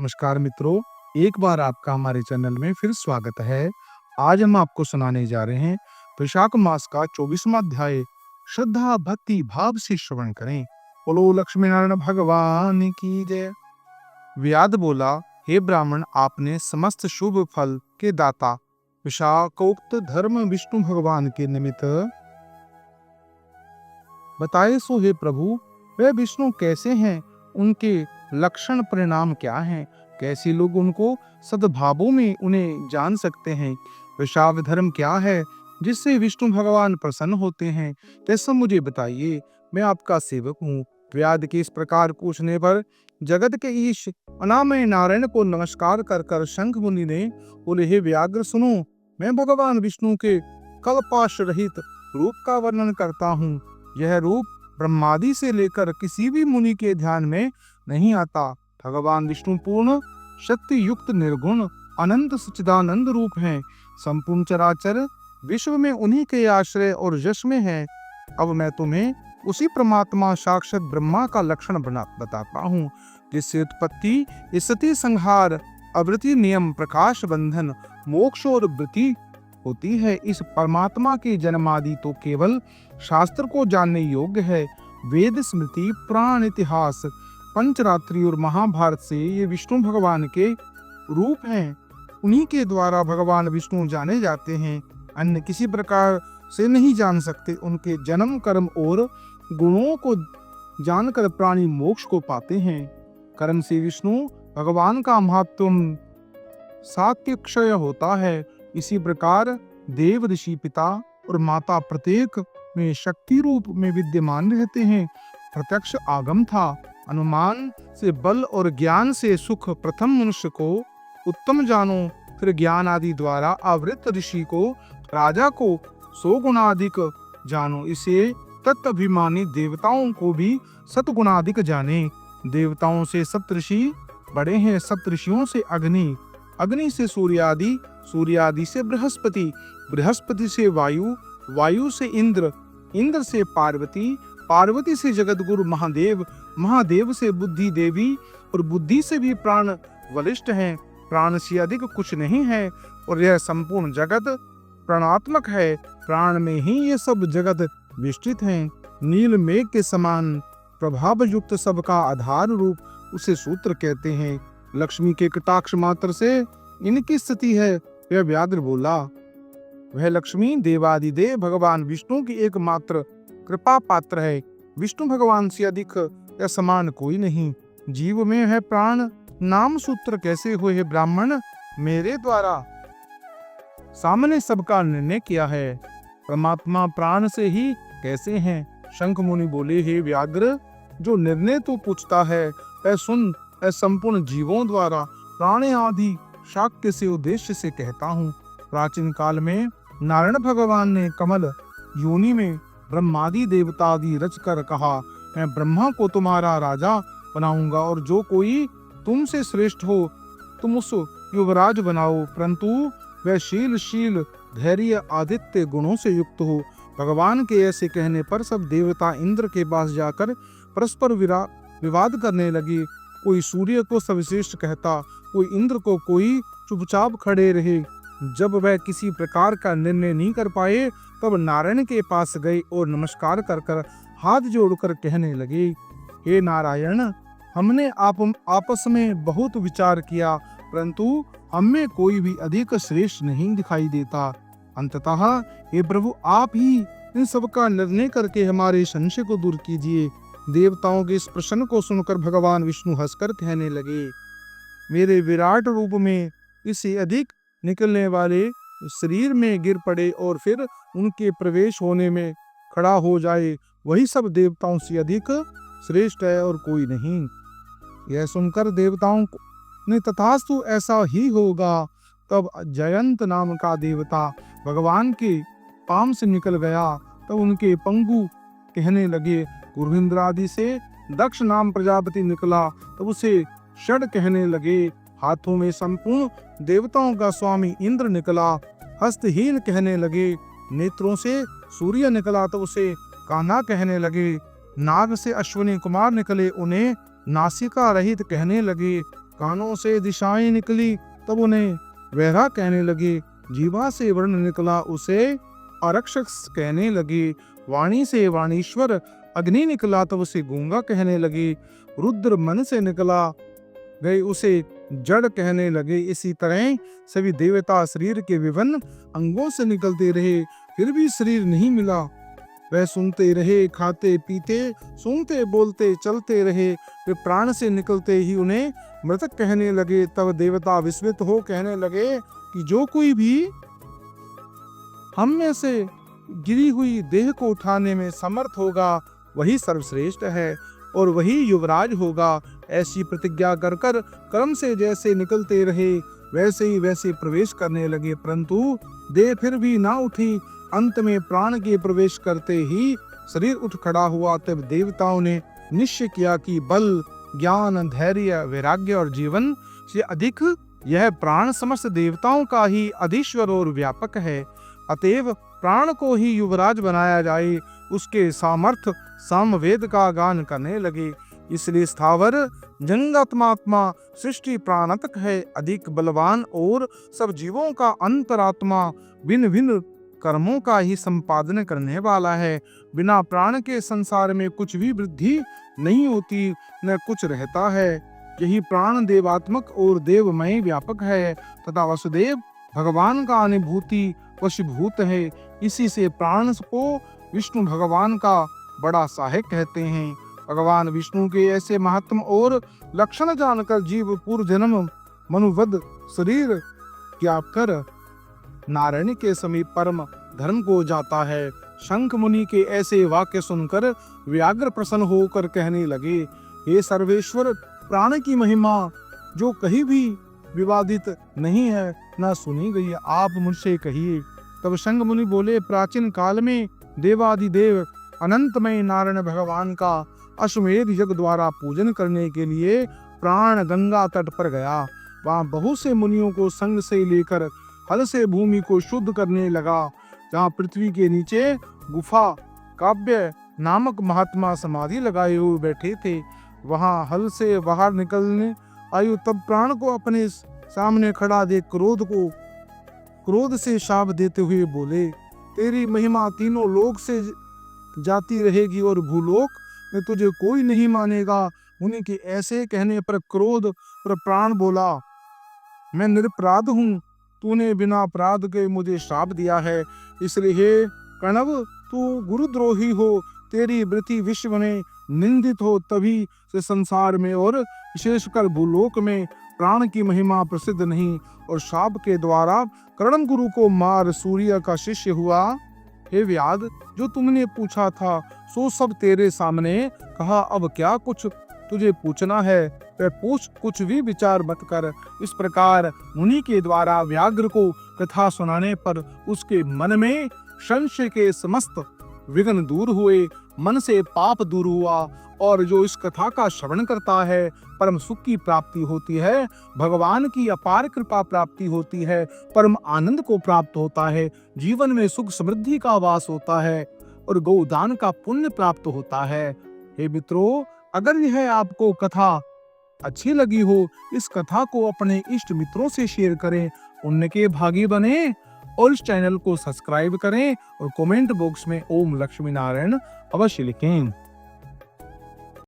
नमस्कार मित्रों, एक बार आपका हमारे चैनल में फिर स्वागत है। आज हम आपको सुनाने जा रहे हैं वैशाख मास का 24वां अध्याय। श्रद्धा भक्ति भाव से श्रवण करें। बोलो लक्ष्मी नारायण भगवान की जय। व्याध बोला, हे ब्राह्मण, आपने समस्त शुभ फल के दाता विशाखोक्त धर्म विष्णु भगवान के निमित्त बताए सो हे प्रभु, वे विष्णु कैसे हैं, उनके लक्षण परिणाम क्या हैं, कैसे लोग उनको सद्भावों में उन्हें जान सकते हैं, वैशाख धर्म क्या है जिससे विष्णु भगवान प्रसन्न होते हैं, ऐसा मुझे बताइए, मैं आपका सेवक हूँ। व्याध के इस प्रकार पूछने पर जगत के ईश अनामय नारायण को नमस्कार कर कर शंख मुनि ने बोले, हे व्याघ्र सुनो, मैं भगवान विष्णु के कल्पाश रहित रूप का वर्णन करता हूँ। यह रूप ब्रह्मादि से लेकर किसी भी मुनि के ध्यान में नहीं आता। भगवान विष्णु पूर्ण शक्ति युक्त निर्गुण अनंत सच्चिदानंद रूप हैं। संपूर्ण चराचर विश्व में उन्हीं के आश्रय और यश में है। अब मैं तुम्हें उसी परमात्मा साक्षात ब्रह्मा का लक्षण बताता हूँ, जिससे उत्पत्ति, स्थिति, संहार, अवृत्ति, नियम, प्रकाश, बंधन, मोक्ष और वृत्ति होती है। इस परमात्मा के जन्मादि तो केवल शास्त्र को जानने योग्य है। वेद, स्मृति, पुराण, इतिहास, पंचरात्रि और महाभारत से ये विष्णु भगवान के रूप हैं। उन्हीं के द्वारा भगवान विष्णु जाने जाते हैं। अन्य किसी प्रकार से नहीं जान सकते। उनके जन्म, कर्म और गुणों को जानकर प्राणी मोक्ष को पाते हैं। कर्म से विष्णु भगवान का महत्व सात्य क्षय होता है। इसी प्रकार देव, ऋषि, पिता और माता प्रत्येक में शक्ति रूप में विद्यमान रहते हैं। प्रत्यक्ष आगम था, अनुमान से बल और ज्ञान से सुख। प्रथम मनुष्य को उत्तम जानो, फिर ज्ञान आदि द्वारा आवृत ऋषि को, राजा को सौगुणाधिक जानो। इसे तत्अभिमानी देवताओं को भी सतगुणाधिक जाने। देवताओं से सप्तऋषि बड़े हैं, सप्तऋषियों से अग्नि, अग्नि से सूर्यादि, सूर्यादि से बृहस्पति, बृहस्पति से वायु, वायु से इंद्र, इंद्र से पार्वती, पार्वती से जगतगुरु महादेव, महादेव से बुद्धि देवी, और बुद्धि से भी प्राण वरिष्ठ हैं। प्राण से अधिक कुछ नहीं है और यह संपूर्ण जगत प्राणात्मक है। प्राण में ही ये सब जगत विस्तृत हैं। नील मेघ के समान प्रभाव युक्त सबका आधार रूप उसे सूत्र कहते हैं। लक्ष्मी के कटाक्ष मात्र से इनकी स्थिति है। वह व्याघ्र बोला, वह लक्ष्मी देवादिदेव भगवान विष्णु की एकमात्र कृपा पात्र है। विष्णु भगवान से अधिक या समान कोई नहीं। जीव में है प्राण, नाम सूत्र कैसे हुए है ब्राह्मण? मेरे द्वारा सामने सबका निर्णय किया है। परमात्मा प्राण से ही कैसे हैं? शंख मुनि बोले, हे व्याघ्र, जो निर्णय तू पूछता है वह सुन। वह संपूर्ण जीवों द्वारा प्राण आदि शाक्य से उद्देश्य से कहता हूँ। प्राचीन काल में नारायण भगवान ने कमल योनि में ब्रह्मादि देवतादि रच कर कहा, मैं ब्रह्मा को तुम्हारा राजा बनाऊंगा और जो कोई तुमसे श्रेष्ठ हो तुम उस युवराज बनाओ, परंतु वह शील, धैर्य, आदित्य गुणों से युक्त हो। भगवान के ऐसे कहने पर सब देवता इंद्र के पास जाकर परस्पर विवाद करने लगे। कोई सूर्य को सर्वश्रेष्ठ कहता, कोई इंद्र को, कोई चुपचाप खड़े रहे। जब वह किसी प्रकार का निर्णय नहीं कर पाए तब नारायण के पास गए और नमस्कार कर कर हाथ जोड़कर कहने लगे, हे नारायण, हमने आपस में बहुत विचार किया, परंतु हमें कोई भी अधिक श्रेष्ठ नहीं दिखाई देता। अंततः हे प्रभु, आप ही इन सब का निर्णय करके हमारे संशय को दूर कीजिए। देवताओं के इस प्रश्न को सुनकर भगवान विष्णु हंसकर कहने लगे, मेरे विराट रूप में इससे अधिक निकलने वाले शरीर में गिर पड़े और फिर उनके प्रवेश होने में खड़ा हो जाए, वही सब देवताओं से अधिक श्रेष्ठ है और कोई नहीं। यह सुनकर देवताओं ने तथास्तु ऐसा ही होगा। तब जयंत नाम का देवता भगवान के पाम से निकल गया। तब उनके पंगु कहने लगे। गुरुविंद्र आदि से दक्ष नाम प्रजापति निकला। तब उसे षड कहने लगे। हाथों में संपूर्ण देवताओं का स्वामी इंद्र निकला। हस्तहीन कहने लगे। नेत्रों से सूर्य निकला तो उसे कान्हा कहने लगे। नाग से अश्विनी कुमार निकले, उन्हें नासिका रहित कहने लगे। कानों से दिशाएं निकली तब उन्हें वहरा कहने लगे, जीवा से वर्ण निकला उसे आरक्षक कहने लगे, वाणी से वाणीश्वर अग्नि निकला तब उसे गूंगा कहने लगे, रुद्र मन से निकला गए उसे जड़ कहने लगे। इसी तरह सभी देवता शरीर के विभिन्न अंगों से निकलते रहे, फिर भी शरीर नहीं मिला। वह सुनते रहे, खाते पीते, सूंघते बोलते चलते रहे। वे प्राण से निकलते ही उन्हें मृतक कहने लगे। तब देवता विस्मित हो कहने लगे कि जो कोई भी हम में से गिरी हुई देह को उठाने में समर्थ होगा वही सर्वश्रेष्ठ है और वही युवराज होगा। ऐसी प्रतिज्ञा कर कर कर्म से जैसे निकलते रहे वैसे ही वैसे प्रवेश करने लगे, परंतु देह फिर भी ना उठी। अंत में प्राण के प्रवेश करते ही शरीर उठ खड़ा हुआ। तब देवताओं ने निश्चय किया कि बल, ज्ञान, धैर्य, वैराग्य और जीवन से अधिक यह प्राण समस्त देवताओं का ही अधीश्वर और व्यापक है। अतएव प्राण को ही युवराज बनाया जाए। उसके सामर्थ्य सामवेद का गान करने लगे। इसलिए स्थावर जंगात्मा सृष्टि प्राणात्मक है, अधिक बलवान और सब जीवों का अंतरात्मा भिन्न भिन्न कर्मों का ही संपादन करने वाला है। बिना प्राण के संसार में कुछ भी वृद्धि नहीं होती, न कुछ रहता है। यही प्राण देवात्मक और देवमय व्यापक है तथा वसुदेव भगवान का अनुभूति वशीभूत है। इसी से प्राण को विष्णु भगवान का बड़ा सहायक कहते हैं। भगवान विष्णु के ऐसे महात्म और लक्षण जानकर जीव पूर्व जन्म मनुवद शरीर त्याग कर नारायण के समीप परम धर्म को जाता है। शंख मुनि के ऐसे वाक्य सुनकर व्याघ्र प्रसन्न होकर कहने लगे, हे सर्वेश्वर, प्राण की महिमा जो कहीं भी विवादित नहीं है न सुनी गई, आप मुझसे कहिए। तब शंख मुनि बोले, प्राचीन काल में देवादिदेव अनंतमय नारायण भगवान का अश्वमेध यज्ञ द्वारा पूजन करने के लिए प्राण गंगा तट पर गया। वहां बहुत से मुनियों को संग से लेकर हल से भूमि को शुद्ध करने लगा। जहाँ पृथ्वी के नीचे गुफा काव्य नामक महात्मा समाधि लगाए हुए बैठे थे, वहां हल से बाहर निकलने आयु। तब प्राण को अपने सामने खड़ा देख क्रोध से शाप देते हुए बोले, तेरी महिमा तीनों लोक से जाती रहेगी और भूलोक में तुझे कोई नहीं मानेगा। मुनि के ऐसे कहने पर क्रोध पर प्राण बोला, मैं निरपराध हूँ, तूने बिना अपराध के मुझे श्राप दिया है। इसलिए हे कणव, तू गुरुद्रोही हो, तेरी वृत्ति विश्व में निंदित हो। तभी से संसार में और विशेषकर भूलोक में प्राण की महिमा प्रसिद्ध नहीं और शाप के द्वारा कर्ण गुरु को मार सूर्य का शिष्य हुआ। हे व्याध, जो तुमने पूछा था सो सब तेरे सामने कहा। अब क्या कुछ तुझे पूछना है वह पूछ, कुछ भी विचार मत कर। इस प्रकार मुनि के द्वारा व्याघ्र को कथा सुनाने पर उसके मन में संशय के समस्त विघ्न दूर हुए, मन से पाप दूर हुआ और जो इस कथा का श्रवण करता है परम सुख की प्राप्ति होती है, भगवान की अपार कृपा प्राप्ति होती है, परम आनंद को प्राप्त होता है, जीवन में सुख समृद्धि का वास होता है और गोदान का पुण्य प्राप्त होता है। हे मित्रों, अगर यह आपको कथा अच्छी लगी हो, इस कथा को अपने इष्ट मित्रों से शेयर करें, उनके भागी बने और इस चैनल को सब्सक्राइब करें और कमेंट बॉक्स में ओम लक्ष्मी नारायण अवश्य लिखें।